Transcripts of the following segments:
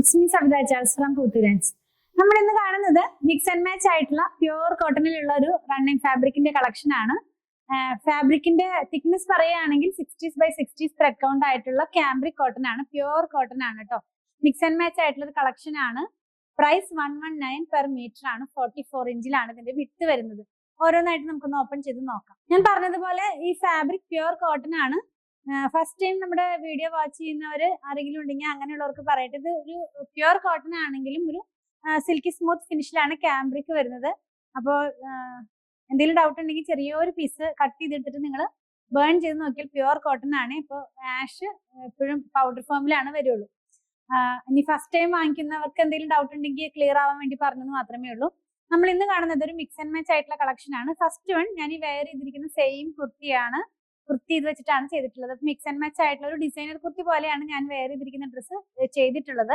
It's me Savitha Charles from പൂത്തുരാൻസ്. നമ്മൾ ഇന്ന് കാണുന്നത് മിക്സ് ആൻഡ് മാച്ച് ആയിട്ടുള്ള പ്യുവർ കോട്ടണിലുള്ള ഒരു റണ്ണിങ് ഫാബ്രിക്കിന്റെ കളക്ഷൻ ആണ്. ഫാബ്രിക്കിന്റെ തിക്നെസ് പറയുകയാണെങ്കിൽ 60x60 ത്രെഡ് കൗണ്ട് ആയിട്ടുള്ള ക്യാമ്പ്രിക് കോട്ടൺ ആണ്, പ്യുവർ കോട്ടൺ ആണ് കേട്ടോ. മിക്സ് ആൻഡ് മാച്ച് ആയിട്ടുള്ള ഒരു കളക്ഷൻ ആണ്. പ്രൈസ് 119 പെർ മീറ്റർ ആണ്. 44 ഇഞ്ചിലാണ് ഇതിന്റെ വിട്ട് വരുന്നത്. ഓരോന്നായിട്ട് നമുക്കൊന്ന് ഓപ്പൺ ചെയ്ത് നോക്കാം. ഞാൻ പറഞ്ഞതുപോലെ ഈ ഫാബ്രിക് പ്യുവർ കോട്ടൺ ആണ്. ഫസ്റ്റ് ടൈം നമ്മുടെ വീഡിയോ വാച്ച് ചെയ്യുന്നവര് ആരെങ്കിലും ഉണ്ടെങ്കിൽ അങ്ങനെയുള്ളവർക്ക് പറയട്ടെ, ഇത് ഒരു പ്യുവർ കോട്ടൺ ആണെങ്കിലും ഒരു സിൽക്കി സ്മൂത്ത് ഫിനിഷിലാണ് ക്യാമ്പ്രിക് വരുന്നത്. അപ്പോൾ എന്തെങ്കിലും ഡൗട്ട് ഉണ്ടെങ്കിൽ ചെറിയൊരു പീസ് കട്ട് ചെയ്തെടുത്തിട്ട് നിങ്ങൾ ബേൺ ചെയ്ത് നോക്കിയാൽ പ്യുവർ കോട്ടൺ ആണ്. ഇപ്പോൾ ആഷ് എപ്പോഴും പൗഡർ ഫോമിലാണ് വരുള്ളൂ. ഇനി ഫസ്റ്റ് ടൈം വാങ്ങിക്കുന്നവർക്ക് എന്തെങ്കിലും ഡൗട്ട് ഉണ്ടെങ്കിൽ ക്ലിയർ ആവാൻ വേണ്ടി പറഞ്ഞത് മാത്രമേ ഉള്ളൂ. നമ്മൾ ഇന്ന് കാണുന്നത് ഒരു മിക്സ് ആൻഡ് മാച്ച് ആയിട്ടുള്ള കളക്ഷൻ ആണ്. ഫസ്റ്റ് വൺ ഞാൻ ഈ വെയർ ചെയ്തിരിക്കുന്ന സെയിം കുർത്തിയാണ്. കുർത്തി ഇത് വെച്ചിട്ടാണ് ചെയ്തിട്ടുള്ളത്. മിക്സ് ആൻഡ് മാച്ച് ആയിട്ടുള്ള ഒരു ഡിസൈനർ കുർത്തി പോലെയാണ് ഞാൻ വെയർ ചെയ്തിരിക്കുന്ന ഡ്രസ്സ് ചെയ്തിട്ടുള്ളത്.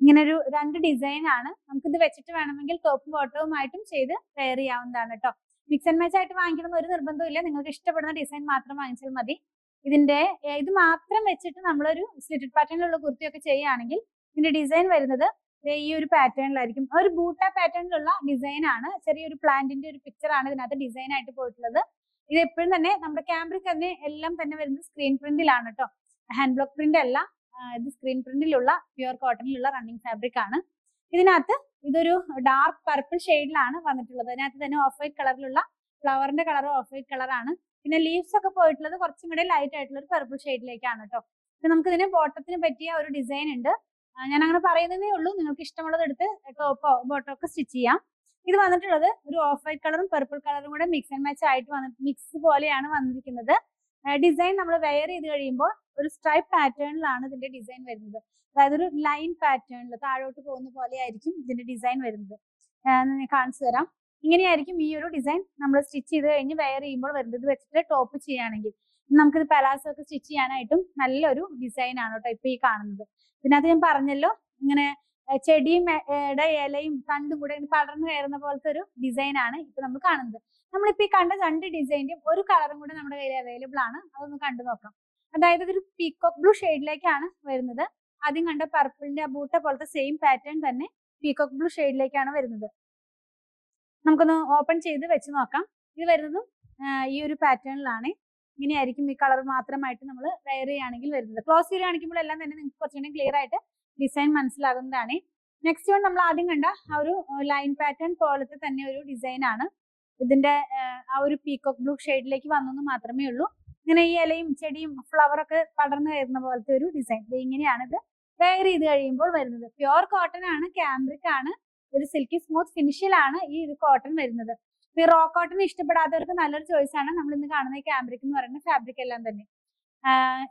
ഇങ്ങനെ ഒരു രണ്ട് ഡിസൈൻ ആണ്. നമുക്കിത് വെച്ചിട്ട് വേണമെങ്കിൽ ടോപ്പും ബോട്ടവുമായിട്ടും ചെയ്ത് വെയർ ചെയ്യാവുന്നതാണ് കേട്ടോ. മിക്സ് ആൻഡ് മാച്ച് ആയിട്ട് വാങ്ങിക്കണം ഒരു നിർബന്ധമില്ല. നിങ്ങൾക്ക് ഇഷ്ടപ്പെടുന്ന ഡിസൈൻ മാത്രം വാങ്ങിച്ചാൽ മതി. ഇത് മാത്രം വെച്ചിട്ട് നമ്മളൊരു സ്ലിറ്റഡ് പാറ്റേണിലുള്ള കുർത്തിയൊക്കെ ചെയ്യുകയാണെങ്കിൽ ഇതിന്റെ ഡിസൈൻ വരുന്നത് ഈ ഒരു പാറ്റേണിലായിരിക്കും. ഒരു ബൂട്ട പാറ്റേണിലുള്ള ഡിസൈൻ ആണ്. ചെറിയൊരു പ്ലാന്റിന്റെ ഒരു പിക്ചർ ആണ് ഇതിനകത്ത് ഡിസൈൻ ആയിട്ട് പോയിട്ടുള്ളത്. ഇത് എപ്പോഴും തന്നെ നമ്മുടെ ക്യാമ്പ്രിക് തന്നെ എല്ലാം തന്നെ വരുന്നത് സ്ക്രീൻ പ്രിന്റിലാണ് കേട്ടോ. ഹാൻഡ് ബ്ലോക്ക് പ്രിന്റ് അല്ല, ഇത് സ്ക്രീൻ പ്രിന്റിലുള്ള പ്യുവർ കോട്ടണിലുള്ള റണ്ണിങ് ഫാബ്രിക് ആണ്. ഇതിനകത്ത് ഇതൊരു ഡാർക്ക് പർപ്പിൾ ഷെയ്ഡിലാണ് വന്നിട്ടുള്ളത്. അതിനകത്ത് തന്നെ ഓഫ് വൈറ്റ് കളറിലുള്ള ഫ്ലവറിന്റെ കളർ ഓഫ് വൈറ്റ് കളറാണ്. പിന്നെ ലീവ്സ് ഒക്കെ പോയിട്ടുള്ളത് കുറച്ചും കൂടെ ലൈറ്റ് ആയിട്ടുള്ള ഒരു പർപ്പിൾ ഷെയ്ഡിലേക്കാണ് കേട്ടോ. പിന്നെ നമുക്ക് ഇതിന് ബോട്ടത്തിന് പറ്റിയ ഒരു ഡിസൈൻ ഉണ്ട്. ഞാൻ അങ്ങനെ പറയുന്നതേ ഉള്ളൂ. നിങ്ങൾക്ക് ഇഷ്ടമുള്ളത് എടുത്ത് ടോപ്പോ ബോട്ടോ ഒക്കെ സ്റ്റിച്ച് ചെയ്യാം. ഇത് വന്നിട്ടുള്ളത് ഒരു ഓഫ് വൈറ്റ് കളറും പർപ്പിൾ കളറും കൂടെ മിക്സ് ആൻഡ് മാച്ച് ആയിട്ട് മിക്സ് പോലെയാണ് വന്നിരിക്കുന്നത്. ഡിസൈൻ നമ്മൾ വെയർ ചെയ്ത് കഴിയുമ്പോൾ ഒരു സ്ട്രൈപ്പ് പാറ്റേണിലാണ് ഇതിന്റെ ഡിസൈൻ വരുന്നത്. അതായത് ഒരു ലൈൻ പാറ്റേണിൽ താഴോട്ട് പോകുന്ന പോലെ ആയിരിക്കും ഇതിന്റെ ഡിസൈൻ വരുന്നത്. ഞാൻ കാണിച്ചു തരാം. ഇങ്ങനെയായിരിക്കും ഈ ഒരു ഡിസൈൻ നമ്മൾ സ്റ്റിച്ച് ചെയ്ത് കഴിഞ്ഞ് വെയർ ചെയ്യുമ്പോൾ വരുന്നത്. ഇത് വെച്ചിട്ട് ടോപ്പ് ചെയ്യുകയാണെങ്കിൽ നമുക്കിത് പലാസോ ഒക്കെ സ്റ്റിച്ച് ചെയ്യാനായിട്ടും നല്ലൊരു ഡിസൈൻ ആണ് കേട്ടോ ഇപ്പൊ ഈ കാണുന്നത്. ഇതിനകത്ത് ഞാൻ പറഞ്ഞല്ലോ, ഇങ്ങനെ ചെടിയും ഇലയും തണ്ടും കൂടെ പടർന്നു കയറുന്ന പോലത്തെ ഒരു ഡിസൈൻ ആണ് ഇപ്പൊ നമ്മൾ കാണുന്നത്. നമ്മളിപ്പോ ഈ കണ്ട രണ്ട് ഡിസൈന്റെയും ഒരു കളറും കൂടെ നമ്മുടെ കയ്യിൽ അവൈലബിൾ ആണ്. അതൊന്ന് കണ്ടു നോക്കാം. അതായത് ഇതൊരു പീകോക്ക് ബ്ലൂ ഷെയ്ഡിലേക്കാണ് വരുന്നത്. ആദ്യം കണ്ട പർപ്പിളിന്റെ ബൂട്ട പോലത്തെ സെയിം പാറ്റേൺ തന്നെ പീകോക്ക് ബ്ലൂ ഷെയ്ഡിലേക്കാണ് വരുന്നത്. നമുക്കൊന്ന് ഓപ്പൺ ചെയ്ത് വെച്ച് നോക്കാം. ഇത് വരുന്നതും ഈ ഒരു പാറ്റേണിലാണ്. ഇങ്ങനെയായിരിക്കും ഈ കളർ മാത്രമായിട്ട് നമ്മൾ വെയർ ചെയ്യുകയാണെങ്കിൽ വരുന്നത്. ക്ലോസ് ചെയ്ത് കാണിക്കുമ്പോൾ എല്ലാം തന്നെ നിങ്ങൾക്ക് കുറച്ചുകൂടി ക്ലിയർ ആയിട്ട് ഡിസൈൻ മനസ്സിലാകുന്നതാണ്. നെക്സ്റ്റ് വൺ നമ്മൾ ആദ്യം കണ്ട ആ ഒരു ലൈൻ പാറ്റേൺ പോലത്തെ തന്നെ ഒരു ഡിസൈൻ ആണ്. ഇതിന്റെ ആ ഒരു പീകോക്ക് ബ്ലൂ ഷെയ്ഡിലേക്ക് വന്നെന്ന് മാത്രമേ ഉള്ളൂ. ഇങ്ങനെ ഈ ഇലയും ചെടിയും ഫ്ലവർ ഒക്കെ പടർന്നു കയറുന്ന പോലത്തെ ഒരു ഡിസൈൻ. ഇങ്ങനെയാണ് ഇത് വെയർ ചെയ്ത് കഴിയുമ്പോൾ വരുന്നത്. പ്യുവർ കോട്ടൺ ആണ്, ക്യാമ്പ്രിക് ആണ്, ഒരു സിൽക്കി സ്മൂത്ത് ഫിനിഷിലാണ് ഈ ഒരു കോട്ടൺ വരുന്നത്. ഈ റോ കോട്ടൺ ഇഷ്ടപ്പെടാത്തവർക്ക് നല്ലൊരു ചോയ്സ് ആണ് നമ്മൾ ഇന്ന് കാണുന്ന ഈ ക്യാമ്പ്രിക് എന്ന് പറയുന്ന ഫാബ്രിക് എല്ലാം തന്നെ.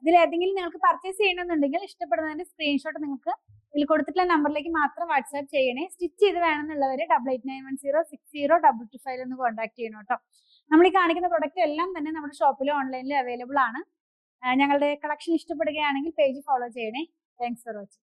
ഇതിൽ ഏതെങ്കിലും നിങ്ങൾക്ക് പർച്ചേസ് ചെയ്യണമെന്നുണ്ടെങ്കിൽ ഇഷ്ടപ്പെടുന്നതിന്റെ സ്ക്രീൻഷോട്ട് നിങ്ങൾക്ക് ഇതിൽ കൊടുത്തിട്ടുള്ള നമ്പറിലേക്ക് മാത്രം വാട്സാപ്പ് ചെയ്യണേ. സ്റ്റിച്ച് ചെയ്ത് വേണമെന്നുള്ളവര് 8891060225 എന്ന് കോൺടാക്ട് ചെയ്യണം കേട്ടോ. നമ്മൾ ഈ കാണിക്കുന്ന പ്രൊഡക്റ്റ് എല്ലാം തന്നെ നമ്മുടെ ഷോപ്പിലും ഓൺലൈനിലും അവൈലബിൾ ആണ്. ഞങ്ങളുടെ കളക്ഷൻ ഇഷ്ടപ്പെടുകയാണെങ്കിൽ പേജ് ഫോളോ ചെയ്യണേ. Thanks for watching.